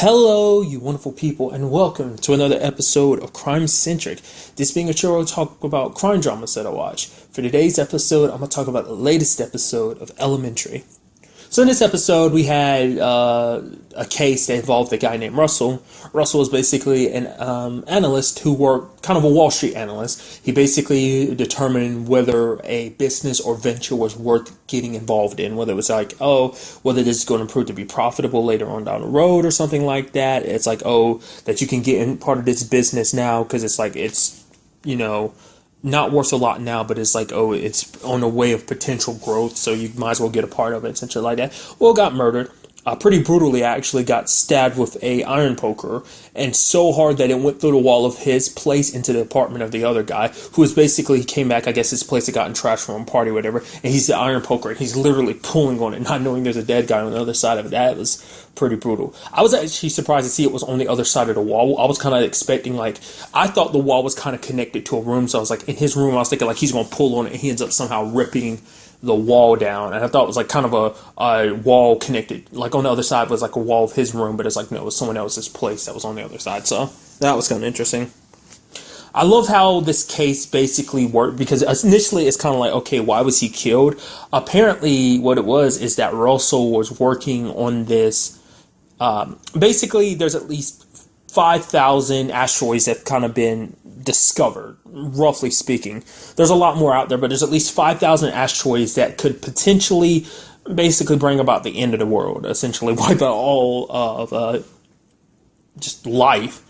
Hello, you wonderful people, and welcome to another episode of Crime Centric. This being a show where I talk about crime dramas that I watch. For today's episode, I'm going to talk about the latest episode of Elementary. So in this episode, we had a case that involved a guy named Russell. Russell was basically an analyst who worked, kind of a Wall Street analyst. He basically determined whether a business or venture was worth getting involved in, whether it was like, whether this is going to prove to be profitable later on down the road or something like that. It's like, that you can get in part of this business now because it's like, not worth a lot now, but it's like, it's on a way of potential growth, so you might as well get a part of it, essentially like that. Well, got murdered. Pretty brutally, actually got stabbed with a iron poker, and so hard that it went through the wall of his place into the apartment of the other guy, who was basically, he came back, I guess his place had gotten trashed from a party or whatever, and he's the iron poker, and he's literally pulling on it, not knowing there's a dead guy on the other side of it. That was pretty brutal. I was actually surprised to see it was on the other side of the wall. I was kind of expecting, I thought the wall was kind of connected to a room, so I was like, in his room, I was thinking, he's going to pull on it, and he ends up somehow ripping the wall down, and I thought it was kind of a wall connected, on the other side was a wall of his room, but it's no, it was someone else's place that was on the other side, so that was kind of interesting. I love how this case basically worked, because initially it's kind of okay, why was he killed? Apparently what it was is that Russell was working on this, basically there's at least 5,000 asteroids that have kind of been discovered, roughly speaking. There's a lot more out there, but there's at least 5,000 asteroids that could potentially basically bring about the end of the world, essentially wipe out all of just life.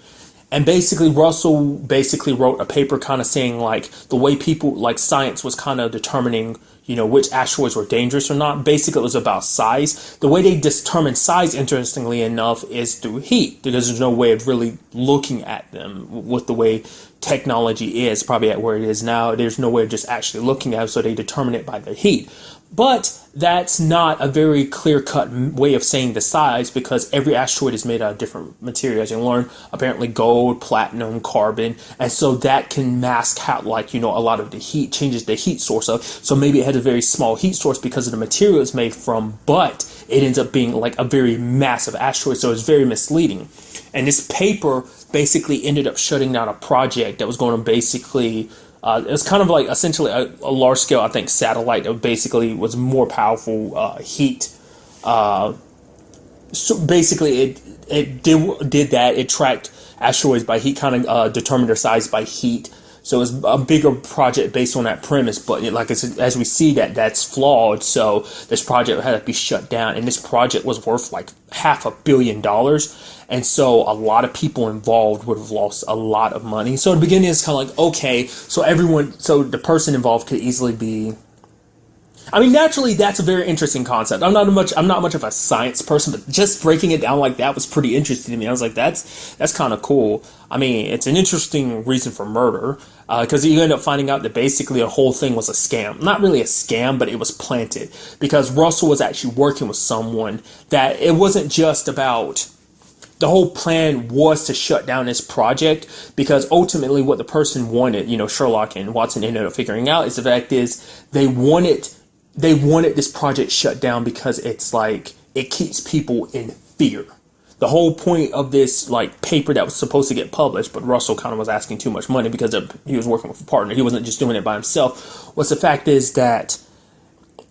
And basically Russell wrote a paper kind of saying the way people, science was kind of determining which asteroids were dangerous or not. Basically, it was about size. The way they determine size, interestingly enough, is through heat, because there's no way of really looking at them with the way technology is, probably at where it is now. There's no way of just actually looking at it, so they determine it by the heat. But that's not a very clear-cut way of saying the size, because every asteroid is made out of different materials. You learn, apparently, gold, platinum, carbon, and so that can mask out, a lot of the heat, changes the heat source of. So maybe it had a very small heat source because of the material it's made from, but it ends up being a very massive asteroid, so it's very misleading. And this paper basically ended up shutting down a project that was going to basically... it was kind of essentially a large scale, I think, satellite that basically was more powerful heat. So basically it did that. It tracked asteroids by heat, kind of determined their size by heat. So it was a bigger project based on that premise, but as we see that's flawed. So this project had to be shut down, and this project was worth $500 million. And so a lot of people involved would have lost a lot of money. So in the beginning, it's kind of okay, so the person involved could easily be... I mean, naturally, that's a very interesting concept. I'm not much of a science person, but just breaking it down like that was pretty interesting to me. I was like, that's kind of cool. I mean, it's an interesting reason for murder, because you end up finding out that basically the whole thing was a scam. Not really a scam, but it was planted, because Russell was actually working with someone that it wasn't just about... The whole plan was to shut down this project, because ultimately what the person wanted, Sherlock and Watson ended up figuring out, is the fact is they wanted this project shut down because it's it keeps people in fear. The whole point of this paper that was supposed to get published, but Russell kind of was asking too much money because he was working with a partner. He wasn't just doing it by himself. Was the fact is that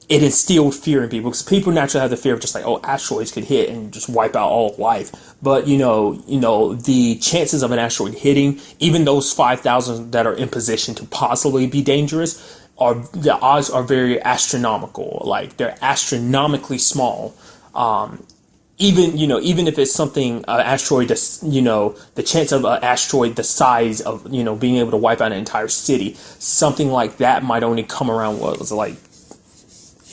it instilled fear in people, because people naturally have the fear of just asteroids could hit and just wipe out all of life. But the chances of an asteroid hitting, even those 5,000 that are in position to possibly be dangerous, the odds are very astronomical. They're astronomically small. Even if it's something, asteroid, the chance of an asteroid the size of, being able to wipe out an entire city, something like that might only come around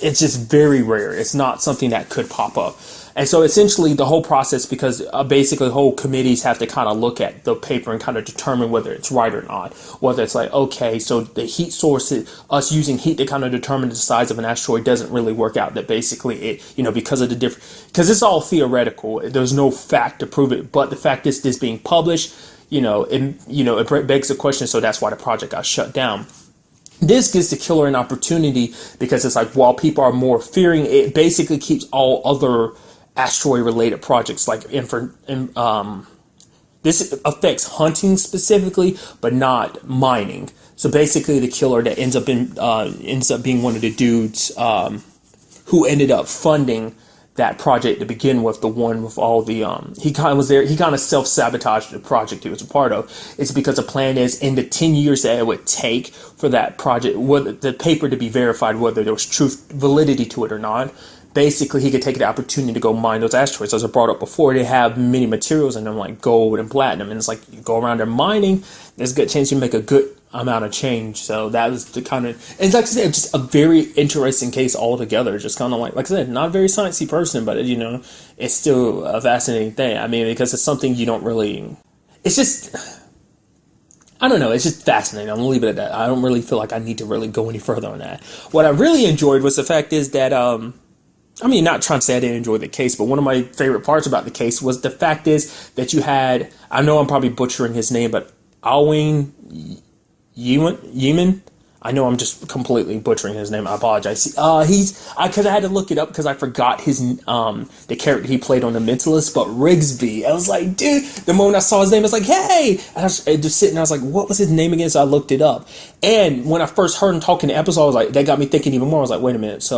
it's just very rare. It's not something that could pop up. And so essentially the whole process, because basically whole committees have to kind of look at the paper and kind of determine whether it's right or not. Whether it's okay, so the heat source, us using heat to kind of determine the size of an asteroid doesn't really work out. That basically it, because of because it's all theoretical. There's no fact to prove it. But the fact is this being published, it begs the question. So that's why the project got shut down. This gives the killer an opportunity, because it's while people are more fearing, it basically keeps all other asteroid related projects like this affects hunting specifically, but not mining. So basically, the killer that ends up being one of the dudes who ended up funding that project to begin with, the one with all the he kind of was there. He kind of self-sabotaged the project he was a part of. It's because the plan is in the 10 years that it would take for that project, whether the paper to be verified, whether there was truth validity to it or not. Basically, he could take the opportunity to go mine those asteroids. As I brought up before, they have many materials in them like gold and platinum. And it's like you go around there mining, there's a good chance you make a good amount of change. So that was the kind of, and like I said, just a very interesting case altogether. Just kind of like I said, not a very sciencey person, but it's still a fascinating thing. I mean, because it's something you don't really, it's just, I don't know, it's just fascinating. I'm gonna leave it at that. I don't really feel like I need to really go any further on that. What I really enjoyed was the fact is that, I mean, not trying to say I didn't enjoy the case, but one of my favorite parts about the case was the fact is that you had, I know I'm probably butchering his name, but Alwyn Yeaman. I know I'm just completely butchering his name. I apologize. Because I had to look it up because I forgot his the character he played on The Mentalist, but Rigsby. I was like, dude, the moment I saw his name, I was like, hey! And I was just sitting there, I was like, what was his name again? So I looked it up. And when I first heard him talking the episode, I was like, that got me thinking even more. I was like, wait a minute,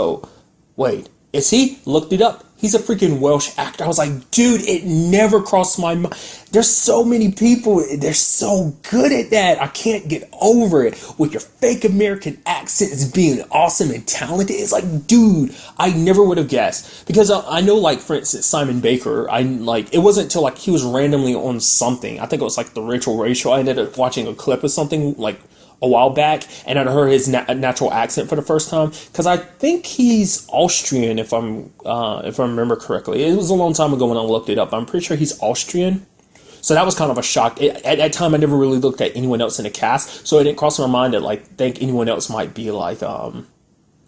wait. Is he? Looked it up. He's a freaking Welsh actor. I was like, dude, it never crossed my mind. There's so many people. They're so good at that. I can't get over it. With your fake American accent as being awesome and talented. It's like, dude, I never would have guessed. Because I know, like, for instance, Simon Baker, it wasn't until, like, he was randomly on something. I think it was, like, The Rachel Ray Show. I ended up watching a clip of something, like, a while back, and I heard his natural accent for the first time because I think he's Austrian if I remember correctly. It was a long time ago when I looked it up. I'm pretty sure he's Austrian, so that was kind of a shock. At that time, I never really looked at anyone else in the cast, so it didn't cross my mind that think anyone else might be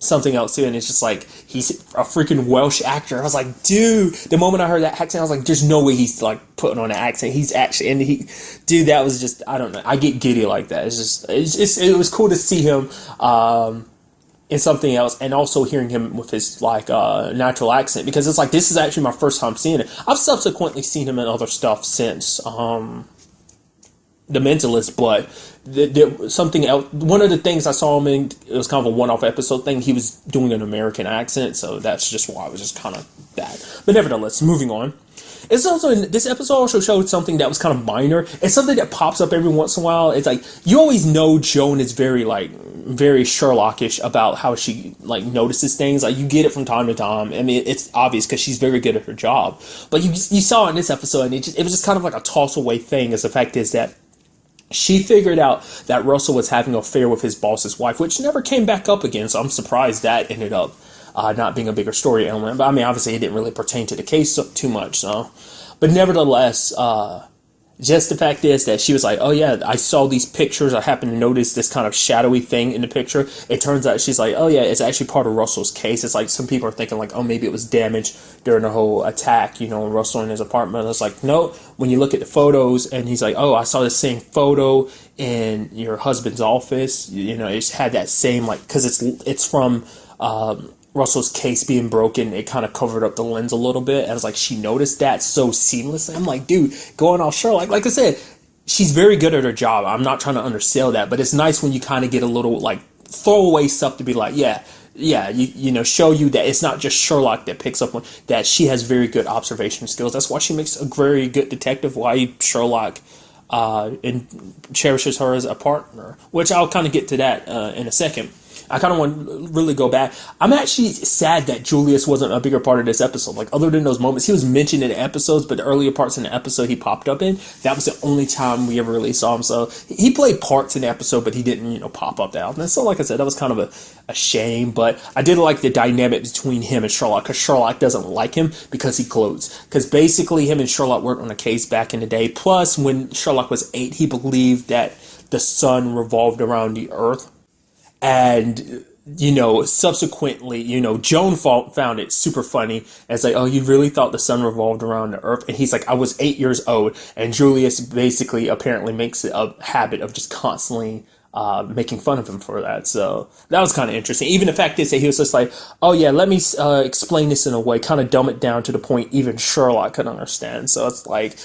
something else too. And it's just like he's a freaking Welsh actor. I was like, dude. The moment I heard that accent, I was like, there's no way he's like putting on an accent. He's actually, and dude, that was just, I don't know. I get giddy like that. It was cool to see him in something else, and also hearing him with his natural accent, because it's like this is actually my first time seeing it. I've subsequently seen him in other stuff since The Mentalist, but something else. One of the things I saw him in, it was kind of a one-off episode thing. He was doing an American accent, so that's just why I was just kind of that. But nevertheless, moving on. It's also, this episode also showed something that was kind of minor. It's something that pops up every once in a while. It's like, you always know Joan is very Sherlockish about how she notices things. Like, you get it from time to time. I mean, it's obvious because she's very good at her job. But you saw it in this episode, and it was just kind of like a toss away thing. As the fact is that she figured out that Russell was having an affair with his boss's wife, which never came back up again. So I'm surprised that ended up not being a bigger story element. But I mean, obviously it didn't really pertain to the case too much. So, but nevertheless, just the fact is that she was like, oh yeah, I saw these pictures. I happened to notice this kind of shadowy thing in the picture. It turns out she's like, oh yeah, it's actually part of Russell's case. It's like some people are thinking like, oh, maybe it was damaged during the whole attack, Russell in his apartment. It's like, no, when you look at the photos, and he's like, oh, I saw the same photo in your husband's office. It's had that same, because it's from Russell's case being broken. It kind of covered up the lens a little bit. And I was like, she noticed that so seamlessly. I'm like, dude, going all Sherlock. Like I said, she's very good at her job. I'm not trying to undersell that, but it's nice when you kind of get a little throwaway stuff to be like, yeah, show you that it's not just Sherlock that picks up on that. She has very good observation skills. That's why she makes a very good detective. Why Sherlock and cherishes her as a partner, which I'll kind of get to that in a second. I kind of want to really go back. I'm actually sad that Julius wasn't a bigger part of this episode. Other than those moments, he was mentioned in the episodes, but the earlier parts in the episode he popped up in, that was the only time we ever really saw him. So he played parts in the episode, but he didn't, pop up that often. So like I said, that was kind of a shame, but I did like the dynamic between him and Sherlock, because Sherlock doesn't like him because he gloats. Because basically him and Sherlock worked on a case back in the day. Plus, when Sherlock was 8, he believed that the sun revolved around the earth. And, subsequently, Joan found it super funny. It's like, oh, you really thought the sun revolved around the earth? And he's like, I was 8 years old. And Julius basically apparently makes it a habit of just constantly making fun of him for that. So that was kind of interesting. Even the fact is that he was just like, oh yeah, let me explain this in a way, kind of dumb it down to the point even Sherlock could understand. So it's like,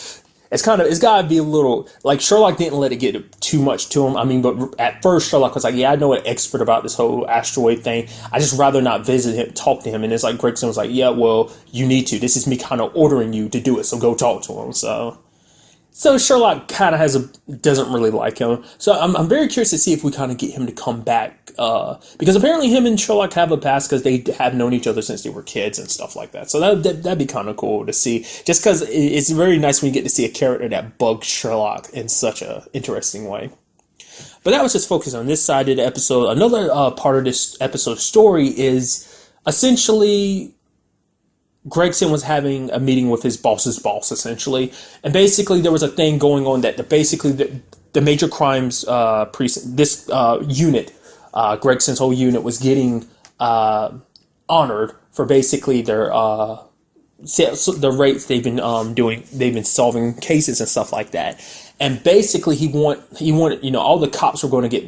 it's gotta be a little, like Sherlock didn't let it get too much to him. I mean, but at first Sherlock was like, yeah, I know an expert about this whole asteroid thing. I just rather not visit him, talk to him. And it's like Gregson was like, yeah, well, you need to. This is me kind of ordering you to do it. So go talk to him. So Sherlock kind of doesn't really like him. So I'm very curious to see if we kind of get him to come back. Because apparently him and Sherlock have a past because they have known each other since they were kids and stuff like that. So that'd be kind of cool to see. Just because it's very nice when you get to see a character that bugs Sherlock in such a interesting way. But that was just focused on this side of the episode. Another part of this episode story is essentially Gregson was having a meeting with his boss's boss, essentially. And basically, there was a thing going on that the major crimes precinct, this unit, Gregson's whole unit, was getting honored for basically the rates they've been doing. They've been solving cases and stuff like that. And basically, he wanted, all the cops were going to get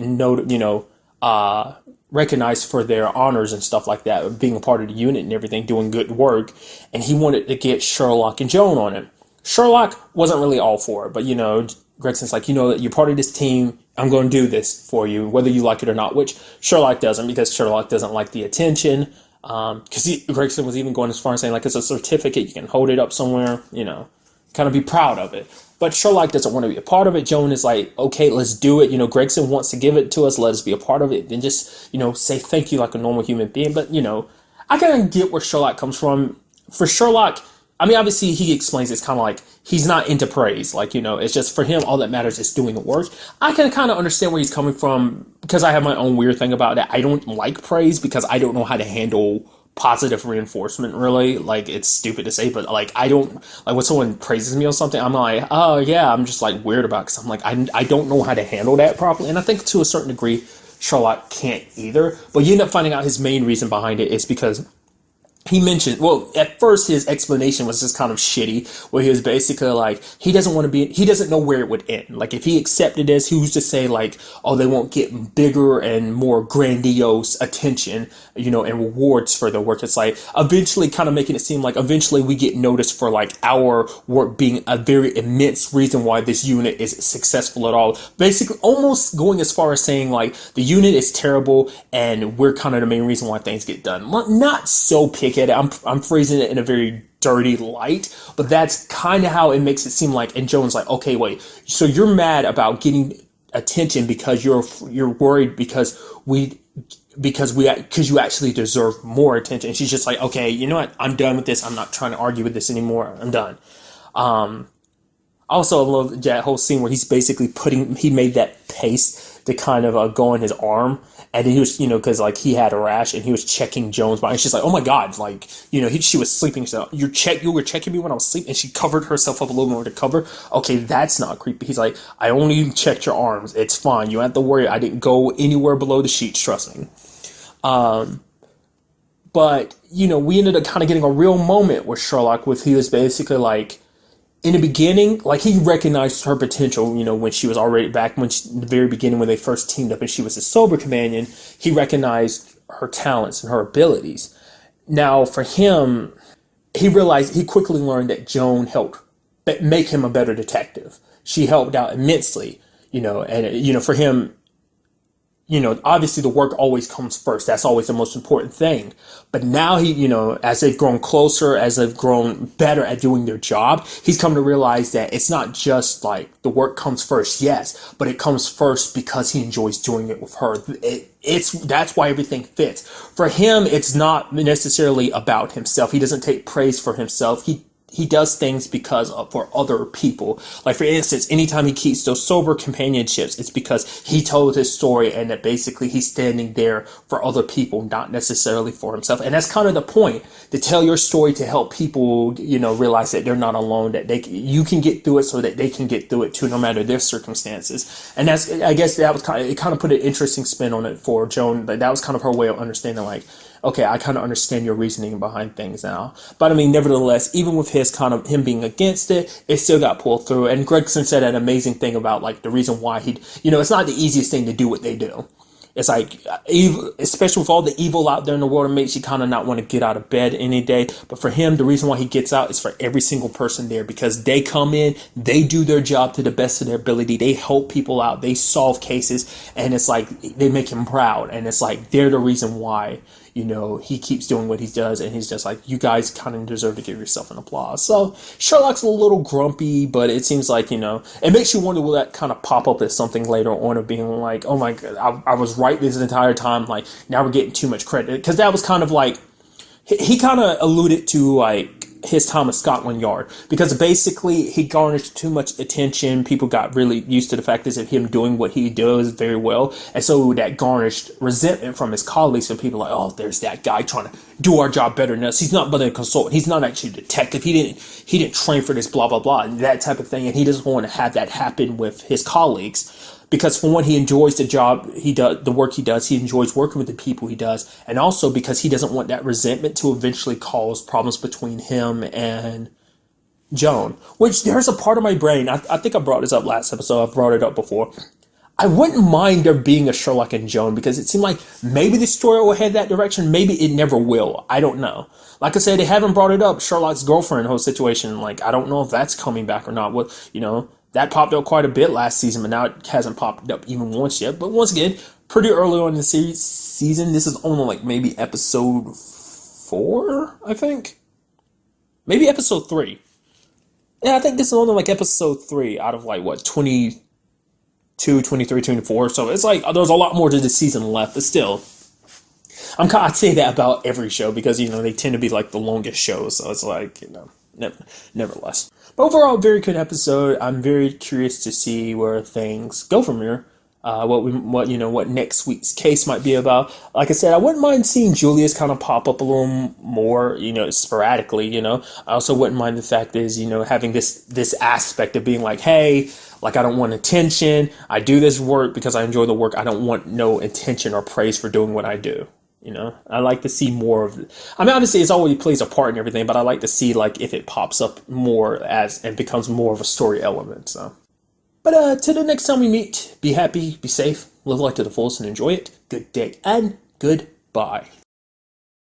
recognized for their honors and stuff like that, being a part of the unit and everything, doing good work, and he wanted to get Sherlock and Joan on it. Sherlock wasn't really all for it, but Gregson's like, you're part of this team, I'm going to do this for you, whether you like it or not, which Sherlock doesn't, because Sherlock doesn't like the attention, because Gregson was even going as far as saying, like, it's a certificate, you can hold it up somewhere, kind of be proud of it. But Sherlock doesn't want to be a part of it. Joan is like, okay, let's do it. Gregson wants to give it to us. Let us be a part of it. Then just, say thank you like a normal human being. But, I kind of get where Sherlock comes from. For Sherlock, I mean, obviously he explains it's kind of like he's not into praise. Like, it's just for him, all that matters is doing the work. I can kind of understand where he's coming from because I have my own weird thing about that. I don't like praise because I don't know how to handle positive reinforcement, really. Like, it's stupid to say, but like, I don't like when someone praises me or something, I'm like, oh yeah, I'm just like weird about it because I'm like, I don't know how to handle that properly. And I think to a certain degree Sherlock can't either, but you end up finding out his main reason behind it is because he mentioned, well, at first his explanation was just kind of shitty, where he was basically like, he doesn't know where it would end. Like, if he accepted this, who's to say, like, oh, they won't get bigger and more grandiose attention, and rewards for their work. It's like, eventually kind of making it seem like eventually we get noticed for, like, our work being a very immense reason why this unit is successful at all. Basically, almost going as far as saying, like, the unit is terrible and we're kind of the main reason why things get done. Not so picky. I'm phrasing it in a very dirty light, but that's kind of how it makes it seem like. And Joan's like, okay, wait, so you're mad about getting attention because you're worried because you actually deserve more attention. And she's just like, okay, you know what? I'm done with this. I'm not trying to argue with this anymore. I'm done. Also, I love that whole scene where he's basically he made that paste to kind of go on his arm. And he was, because like he had a rash and he was checking Joan's body. And she's like, oh my God, like, she was sleeping. So you were checking me when I was sleeping. And she covered herself up a little more to cover. Okay, that's not creepy. He's like, I only checked your arms. It's fine. You don't have to worry. I didn't go anywhere below the sheets. Trust me. But, we ended up kind of getting a real moment with Sherlock he was basically like, in the beginning, like, he recognized her potential, when she was already back in the very beginning when they first teamed up and she was his sober companion. He recognized her talents and her abilities. Now, for him, he quickly learned that Joan helped make him a better detective. She helped out immensely, and, for him, obviously the work always comes first. That's always the most important thing. But now he, as they've grown closer, as they've grown better at doing their job, he's come to realize that it's not just like the work comes first, yes, but it comes first because he enjoys doing it with her. That's why everything fits. For him, it's not necessarily about himself. He doesn't take praise for himself. He does things for other people. Like, for instance, anytime he keeps those sober companionships, it's because he told his story and that basically he's standing there for other people, not necessarily for himself. And that's kind of the point, to tell your story to help people, realize that they're not alone, that you can get through it so that they can get through it too, no matter their circumstances. And I guess that was kind of put an interesting spin on it for Joan. That was kind of her way of understanding, like, okay, I kind of understand your reasoning behind things now. But I mean, nevertheless, even with his kind of him being against it, it still got pulled through. And Gregson said an amazing thing about like the reason why it's not the easiest thing to do what they do. It's like, evil, especially with all the evil out there in the world, it makes you kind of not want to get out of bed any day. But for him, the reason why he gets out is for every single person there, because they come in, they do their job to the best of their ability. They help people out. They solve cases. And it's like, they make him proud. And it's like, they're the reason why, he keeps doing what he does. And he's just like, you guys kind of deserve to give yourself an applause. So Sherlock's a little grumpy, but it seems like, it makes you wonder, will that kind of pop up as something later on of being like, oh my God, I was right this entire time. Like, now we're getting too much credit. Because that was kind of like, he kind of alluded to like his time at Scotland Yard, because basically he garnished too much attention. People got really used to the fact of him doing what he does very well, and so that garnished resentment from his colleagues. And people like, oh, there's that guy trying to do our job better than us. He's not but a consultant. He's not actually a detective. He didn't train for this, blah blah blah, and that type of thing. And he doesn't want to have that happen with his colleagues. Because for one, he enjoys the job he does, the work he does. He enjoys working with the people he does. And also because he doesn't want that resentment to eventually cause problems between him and Joan. Which, there's a part of my brain, I think I brought this up last episode, I've brought it up before. I wouldn't mind there being a Sherlock and Joan, because it seemed like maybe the story will head that direction. Maybe it never will. I don't know. Like I said, they haven't brought it up. Sherlock's girlfriend whole situation. Like, I don't know if that's coming back or not. That popped up quite a bit last season, but now it hasn't popped up even once yet. But once again, pretty early on in the season. This is only like maybe episode 4, I think. Maybe episode 3. Yeah, I think this is only like episode 3 out of like, 22, 23, 24. So it's like there's a lot more to the season left, but still. I'd say that about every show because, they tend to be like the longest shows. So it's like, nevertheless. But overall, very good episode. I'm very curious to see where things go from here. What next week's case might be about. Like I said, I wouldn't mind seeing Julius kind of pop up a little more, sporadically. I also wouldn't mind the fact is, having this aspect of being like, hey, like I don't want attention. I do this work because I enjoy the work. I don't want no attention or praise for doing what I do. I like to see more of it. I mean, obviously, it's always plays a part in everything, but I like to see like if it pops up more and becomes more of a story element. So, but till the next time we meet, be happy, be safe, live life to the fullest, and enjoy it. Good day and goodbye.